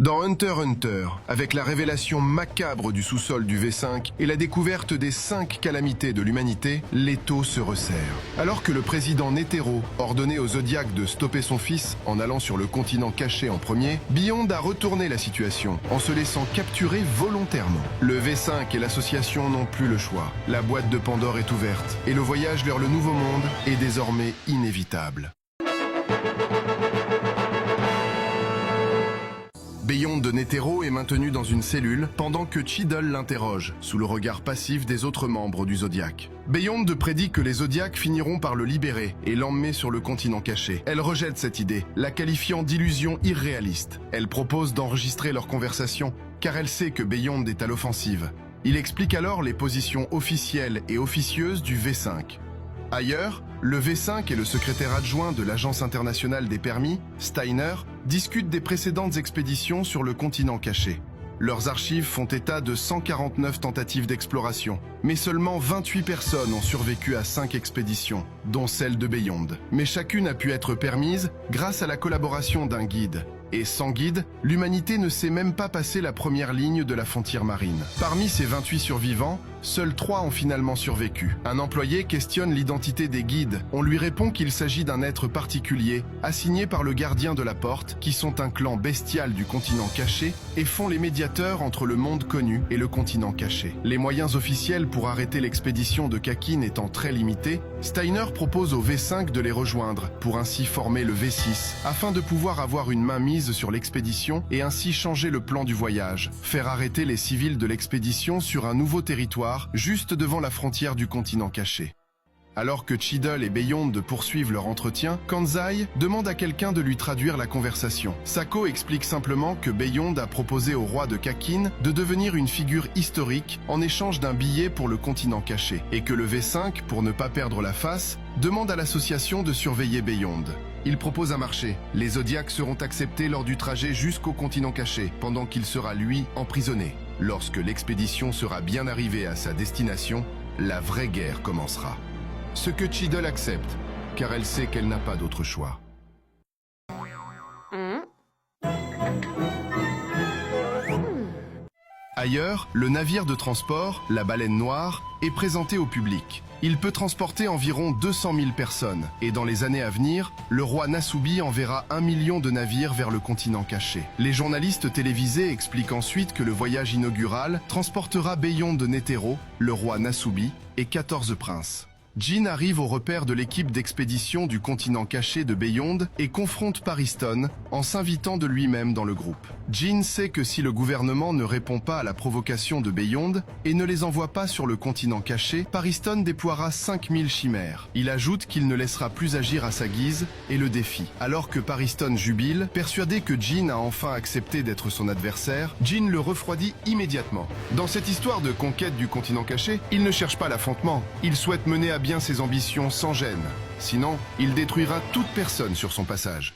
Dans Hunter x Hunter, avec la révélation macabre du sous-sol du V5 et la découverte des 5 calamités de l'humanité, l'étau se resserre. Alors que le président Netero ordonnait au Zodiac de stopper son fils en allant sur le continent caché en premier, Beyond a retourné la situation en se laissant capturer volontairement. Le V5 et l'association n'ont plus le choix. La boîte de Pandore est ouverte et le voyage vers le nouveau monde est désormais inévitable. Beyond de Netero est maintenu dans une cellule pendant que Cheadle l'interroge, sous le regard passif des autres membres du Zodiac. Beyond prédit que les Zodiacs finiront par le libérer et l'emmener sur le continent caché. Elle rejette cette idée, la qualifiant d'illusion irréaliste. Elle propose d'enregistrer leur conversation, car elle sait que Beyond est à l'offensive. Il explique alors les positions officielles et officieuses du V5. Ailleurs, le V5 et le secrétaire adjoint de l'Agence internationale des permis, Steiner, discutent des précédentes expéditions sur le continent caché. Leurs archives font état de 149 tentatives d'exploration, mais seulement 28 personnes ont survécu à 5 expéditions, dont celle de Beyond. Mais chacune a pu être permise grâce à la collaboration d'un guide. Et sans guide, l'humanité ne sait même pas passer la première ligne de la frontière marine. Parmi ces 28 survivants, seuls 3 ont finalement survécu. Un employé questionne l'identité des guides. On lui répond qu'il s'agit d'un être particulier, assigné par le gardien de la porte, qui sont un clan bestial du continent caché et font les médiateurs entre le monde connu et le continent caché. Les moyens officiels pour arrêter l'expédition de Kakin étant très limités, Steiner propose au V5 de les rejoindre, pour ainsi former le V6, afin de pouvoir avoir une main mise sur l'expédition et ainsi changer le plan du voyage, faire arrêter les civils de l'expédition sur un nouveau territoire, juste devant la frontière du continent caché. Alors que Cheadle et Beyond poursuivent leur entretien, Kanzai demande à quelqu'un de lui traduire la conversation. Sako explique simplement que Beyond a proposé au roi de Kakin de devenir une figure historique en échange d'un billet pour le continent caché, et que le V5, pour ne pas perdre la face, demande à l'association de surveiller Beyond. Il propose un marché. Les Zodiacs seront acceptés lors du trajet jusqu'au continent caché, pendant qu'il sera, lui, emprisonné. Lorsque l'expédition sera bien arrivée à sa destination, la vraie guerre commencera. Ce que Cheadle accepte, car elle sait qu'elle n'a pas d'autre choix. Ailleurs, le navire de transport, la Baleine Noire, est présenté au public. Il peut transporter environ 200 000 personnes, et dans les années à venir, le roi Nasubi enverra 1 million de navires vers le continent caché. Les journalistes télévisés expliquent ensuite que le voyage inaugural transportera Beyond de Netero, le roi Nasubi, et 14 princes. Jin arrive au repère de l'équipe d'expédition du continent caché de Beyond et confronte Pariston en s'invitant de lui-même dans le groupe. Jin sait que si le gouvernement ne répond pas à la provocation de Beyond et ne les envoie pas sur le continent caché, Pariston déploiera 5000 chimères. Il ajoute qu'il ne laissera plus agir à sa guise et le défie. Alors que Pariston jubile, persuadé que Jin a enfin accepté d'être son adversaire, Jin le refroidit immédiatement. Dans cette histoire de conquête du continent caché, il ne cherche pas l'affrontement. Il souhaite mener à bien ses ambitions sans gêne. Sinon, il détruira toute personne sur son passage.